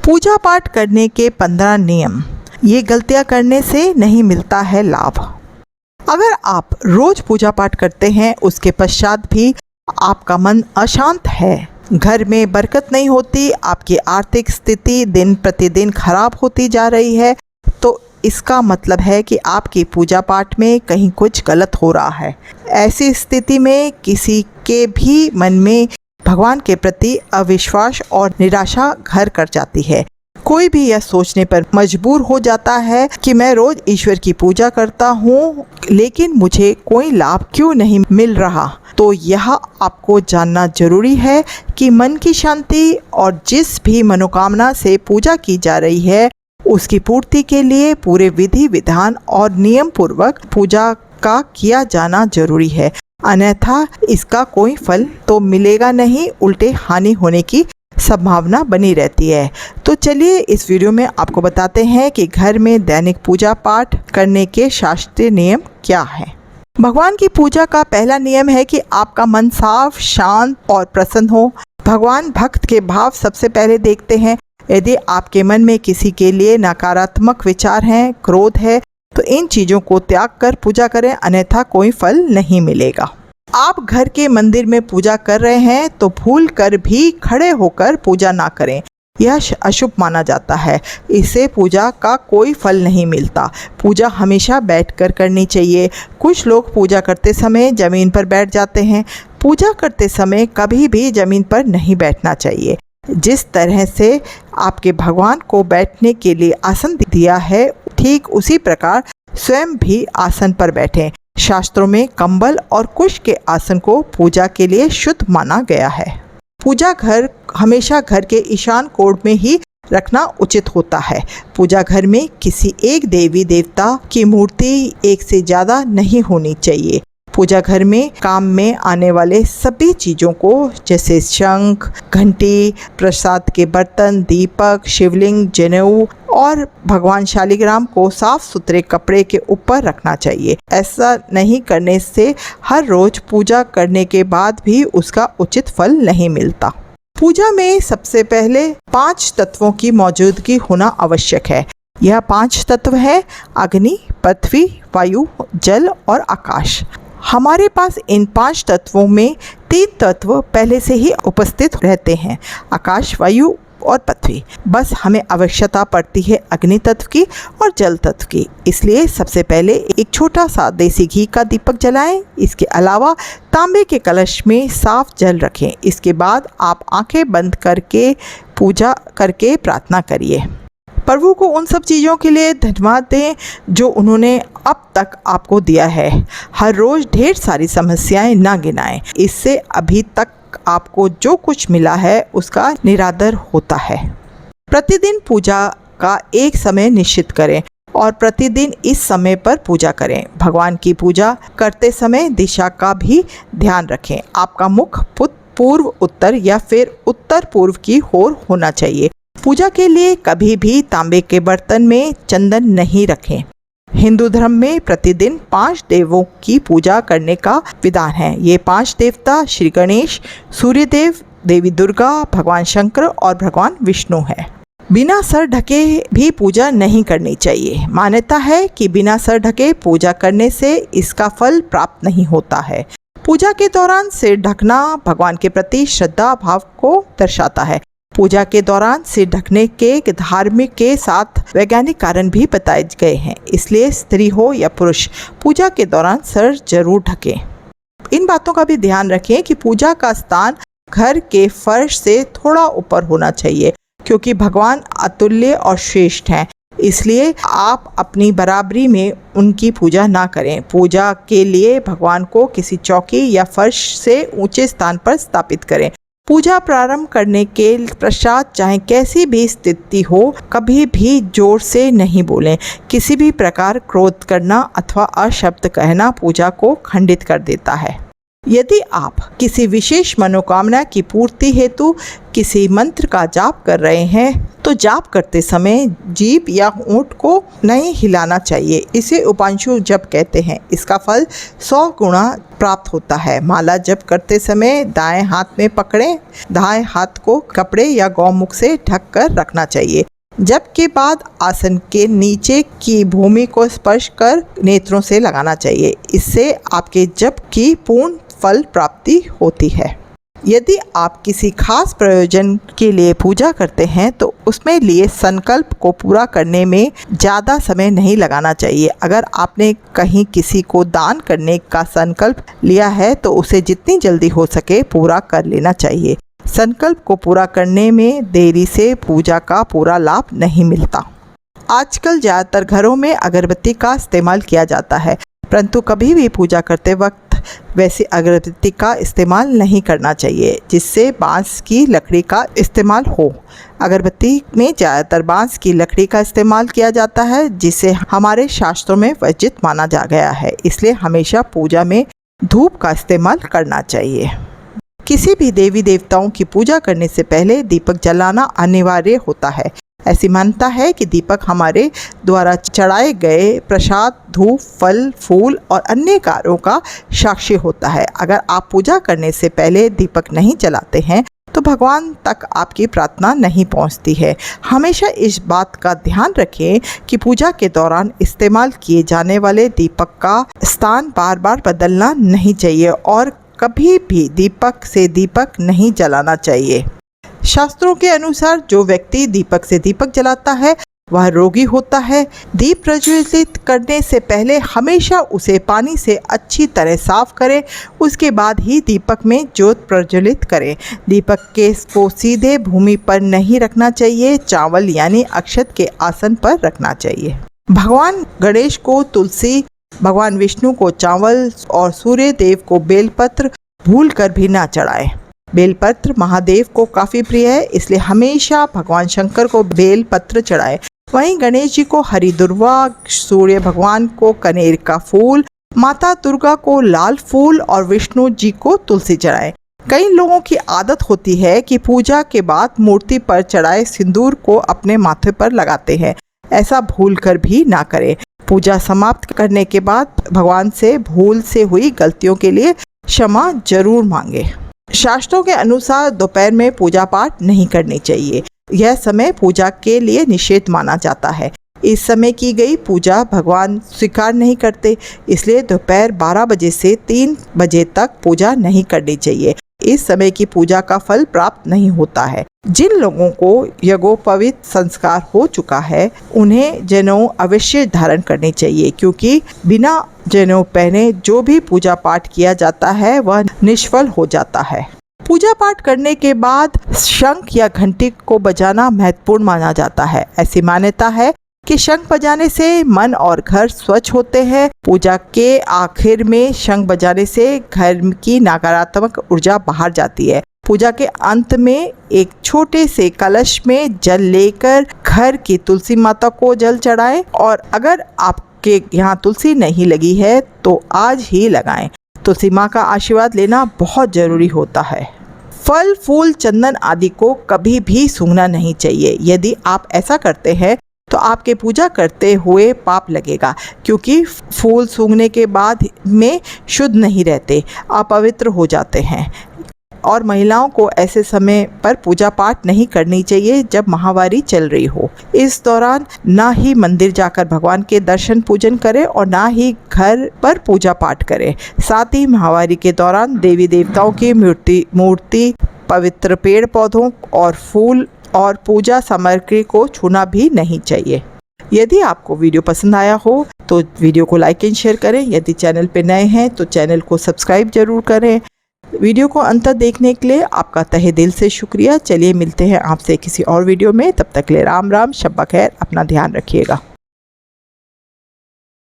पूजा पाठ करने के 15 नियम। ये गलतियां करने से नहीं मिलता है लाभ। अगर आप रोज पूजा पाठ करते हैं, उसके पश्चात भी आपका मन अशांत है, घर में बरकत नहीं होती, आपकी आर्थिक स्थिति दिन प्रतिदिन खराब होती जा रही है, तो इसका मतलब है कि आपकी पूजा पाठ में कहीं कुछ गलत हो रहा है। ऐसी स्थिति में किसी के भी मन में भगवान के प्रति अविश्वास और निराशा घर कर जाती है। कोई भी यह सोचने पर मजबूर हो जाता है कि मैं रोज ईश्वर की पूजा करता हूँ, लेकिन मुझे कोई लाभ क्यों नहीं मिल रहा। तो यह आपको जानना जरूरी है कि मन की शांति और जिस भी मनोकामना से पूजा की जा रही है, उसकी पूर्ति के लिए पूरे विधि विधान और नियम पूर्वक पूजा का किया जाना जरूरी है। अन्यथा इसका कोई फल तो मिलेगा नहीं, उल्टे हानि होने की संभावना बनी रहती है। तो चलिए इस वीडियो में आपको बताते हैं कि घर में दैनिक पूजा पाठ करने के शास्त्रीय नियम क्या हैं। भगवान की पूजा का पहला नियम है कि आपका मन साफ, शांत और प्रसन्न हो। भगवान भक्त के भाव सबसे पहले देखते हैं। यदि आपके मन में किसी के लिए नकारात्मक विचार हैं, क्रोध है, तो इन चीज़ों को त्याग कर पूजा करें, अन्यथा कोई फल नहीं मिलेगा। आप घर के मंदिर में पूजा कर रहे हैं तो भूल कर भी खड़े होकर पूजा ना करें, यह अशुभ माना जाता है। इससे पूजा का कोई फल नहीं मिलता। पूजा हमेशा बैठकर करनी चाहिए। कुछ लोग पूजा करते समय ज़मीन पर बैठ जाते हैं। पूजा करते समय कभी भी ज़मीन पर नहीं बैठना चाहिए। जिस तरह से आपके भगवान को बैठने के लिए आसन दिया है, ठीक उसी प्रकार स्वयं भी आसन पर बैठें। शास्त्रों में कंबल और कुश के आसन को पूजा के लिए शुद्ध माना गया है। पूजा घर हमेशा घर के ईशान कोण में ही रखना उचित होता है। पूजा घर में किसी एक देवी देवता की मूर्ति एक से ज़्यादा नहीं होनी चाहिए। पूजा घर में काम में आने वाले सभी चीज़ों को, जैसे शंख, घंटी, प्रसाद के बर्तन, दीपक, शिवलिंग, जनेऊ और भगवान शालिग्राम को साफ सुथरे कपड़े के ऊपर रखना चाहिए। ऐसा नहीं करने से हर रोज पूजा करने के बाद भी उसका उचित फल नहीं मिलता। पूजा में सबसे पहले 5 तत्वों की मौजूदगी होना आवश्यक है। यह 5 तत्व है: अग्नि, पृथ्वी, वायु, जल और आकाश। हमारे पास इन 5 तत्वों में 3 तत्व पहले से ही उपस्थित रहते हैं: आकाश, वायु और पृथ्वी। बस हमें आवश्यकता पड़ती है अग्नि तत्व की और जल तत्व की। इसलिए सबसे पहले एक छोटा सा देसी घी का दीपक जलाएं। इसके अलावा तांबे के कलश में साफ जल रखें। इसके बाद आप आंखें बंद करके पूजा करके प्रार्थना करिए। प्रभु को उन सब चीज़ों के लिए धन्यवाद दें जो उन्होंने अब तक आपको दिया है। हर रोज़ ढेर सारी समस्याएं ना गिनाएं। इससे अभी तक आपको जो कुछ मिला है उसका निरादर होता है। प्रतिदिन पूजा का एक समय निश्चित करें और प्रतिदिन इस समय पर पूजा करें। भगवान की पूजा करते समय दिशा का भी ध्यान रखें। आपका मुख पूर्व उत्तर या फिर उत्तर पूर्व की ओर होना चाहिए। पूजा के लिए कभी भी तांबे के बर्तन में चंदन नहीं रखें। हिंदू धर्म में प्रतिदिन 5 देवों की पूजा करने का विधान है। ये 5 देवता श्री गणेश, सूर्यदेव, देवी दुर्गा, भगवान शंकर और भगवान विष्णु है। बिना सर ढके भी पूजा नहीं करनी चाहिए। मान्यता है कि बिना सर ढके पूजा करने से इसका फल प्राप्त नहीं होता है। पूजा के दौरान सिर ढकना भगवान के प्रति श्रद्धा भाव को दर्शाता है। पूजा के दौरान सिर ढकने के धार्मिक के साथ वैज्ञानिक कारण भी बताए गए हैं। इसलिए स्त्री हो या पुरुष पूजा के दौरान सर जरूर ढकें। इन बातों का भी ध्यान रखें कि पूजा का स्थान घर के फर्श से थोड़ा ऊपर होना चाहिए, क्योंकि भगवान अतुल्य और श्रेष्ठ हैं। इसलिए आप अपनी बराबरी में उनकी पूजा ना करें। पूजा के लिए भगवान को किसी चौकी या फर्श से ऊंचे स्थान पर स्थापित करें। पूजा प्रारंभ करने के पश्चात चाहे कैसी भी स्थिति हो, कभी भी जोर से नहीं बोलें। किसी भी प्रकार क्रोध करना अथवा अशब्द कहना पूजा को खंडित कर देता है। यदि आप किसी विशेष मनोकामना की पूर्ति हेतु किसी मंत्र का जाप कर रहे हैं तो जाप करते समय जीभ या होंठ को नहीं हिलाना चाहिए। इसे उपांशु जप कहते हैं। इसका फल 100 गुना प्राप्त होता है। माला जप करते समय दाएं हाथ में पकड़ें, दाएं हाथ को कपड़े या गौमुख से ढक कर रखना चाहिए। जप के बाद आसन के नीचे की भूमि को स्पर्श कर नेत्रों से लगाना चाहिए। इससे आपके जप की पूर्ण फल प्राप्ति होती है। यदि आप किसी खास प्रयोजन के लिए पूजा करते हैं तो उसमें लिए संकल्प को पूरा करने में ज़्यादा समय नहीं लगाना चाहिए। अगर आपने कहीं किसी को दान करने का संकल्प लिया है तो उसे जितनी जल्दी हो सके पूरा कर लेना चाहिए। संकल्प को पूरा करने में देरी से पूजा का पूरा लाभ नहीं मिलता। आजकल ज़्यादातर घरों में अगरबत्ती का इस्तेमाल किया जाता है, परंतु कभी भी पूजा करते वक्त वैसी अगरबत्ती का इस्तेमाल नहीं करना चाहिए जिससे बांस की लकड़ी का इस्तेमाल हो। अगरबत्ती में ज़्यादातर बांस की लकड़ी का इस्तेमाल किया जाता है जिसे हमारे शास्त्रों में वर्जित माना जा गया है। इसलिए हमेशा पूजा में धूप का इस्तेमाल करना चाहिए। किसी भी देवी देवताओं की पूजा करने से पहले दीपक जलाना अनिवार्य होता है। ऐसी मान्यता है कि दीपक हमारे द्वारा चढ़ाए गए प्रसाद, धूप, फल, फूल और अन्य कार्यों का साक्षी होता है। अगर आप पूजा करने से पहले दीपक नहीं जलाते हैं तो भगवान तक आपकी प्रार्थना नहीं पहुंचती है। हमेशा इस बात का ध्यान रखें कि पूजा के दौरान इस्तेमाल किए जाने वाले दीपक का स्थान बार बार बदलना नहीं चाहिए और कभी भी दीपक से दीपक नहीं जलाना चाहिए। शास्त्रों के अनुसार जो व्यक्ति दीपक से दीपक जलाता है वह रोगी होता है। दीप प्रज्वलित करने से पहले हमेशा उसे पानी से अच्छी तरह साफ करें, उसके बाद ही दीपक में ज्योत प्रज्वलित करें। दीपक के को सीधे भूमि पर नहीं रखना चाहिए, चावल यानी अक्षत के आसन पर रखना चाहिए। भगवान गणेश को तुलसी, भगवान विष्णु को चावल और सूर्य देव को बेलपत्र भूलकर भी ना चढ़ाएं। बेलपत्र महादेव को काफ़ी प्रिय है, इसलिए हमेशा भगवान शंकर को बेलपत्र चढ़ाएं। वहीं गणेश जी को हरी दुर्वा, सूर्य भगवान को कनेर का फूल, माता दुर्गा को लाल फूल और विष्णु जी को तुलसी चढ़ाएं। कई लोगों की आदत होती है कि पूजा के बाद मूर्ति पर चढ़ाए सिंदूर को अपने माथे पर लगाते हैं। ऐसा भूलकर भी ना करें। पूजा समाप्त करने के बाद भगवान से भूल से हुई गलतियों के लिए क्षमा जरूर मांगे। शास्त्रों के अनुसार दोपहर में पूजा पाठ नहीं करनी चाहिए। यह समय पूजा के लिए निषेध माना जाता है। इस समय की गई पूजा भगवान स्वीकार नहीं करते, इसलिए दोपहर 12 बजे से 3 बजे तक पूजा नहीं करनी चाहिए। इस समय की पूजा का फल प्राप्त नहीं होता है। जिन लोगों को यज्ञोपवीत संस्कार हो चुका है उन्हें जनेऊ अवश्य धारण करनी चाहिए, क्योंकि बिना जनेऊ पहने जो भी पूजा पाठ किया जाता है वह निष्फल हो जाता है। पूजा पाठ करने के बाद शंख या घंटी को बजाना महत्वपूर्ण माना जाता है। ऐसी मान्यता है कि शंख बजाने से मन और घर स्वच्छ होते हैं। पूजा के आखिर में शंख बजाने से घर की नकारात्मक ऊर्जा बाहर जाती है। पूजा के अंत में एक छोटे से कलश में जल लेकर घर की तुलसी माता को जल चढ़ाएं और अगर आपके यहाँ तुलसी नहीं लगी है तो आज ही लगाएं। तुलसी माँ का आशीर्वाद लेना बहुत जरूरी होता है। फल, फूल, चंदन आदि को कभी भी सूंघना नहीं चाहिए। यदि आप ऐसा करते हैं तो आपके पूजा करते हुए पाप लगेगा, क्योंकि फूल सूंघने के बाद में शुद्ध नहीं रहते, अपवित्र हो जाते हैं। और महिलाओं को ऐसे समय पर पूजा पाठ नहीं करनी चाहिए जब माहवारी चल रही हो। इस दौरान ना ही मंदिर जाकर भगवान के दर्शन पूजन करें और ना ही घर पर पूजा पाठ करें। साथ ही माहवारी के दौरान देवी देवताओं की मूर्ति, पवित्र पेड़ पौधों और फूल और पूजा सामग्री को छूना भी नहीं चाहिए। यदि आपको वीडियो पसंद आया हो तो वीडियो को लाइक एंड शेयर करें। यदि चैनल पर नए हैं तो चैनल को सब्सक्राइब जरूर करें। वीडियो को अंत तक देखने के लिए आपका तहे दिल से शुक्रिया। चलिए मिलते हैं आपसे किसी और वीडियो में। तब तक के लिए राम राम, शब्बा खैर, अपना ध्यान रखिएगा।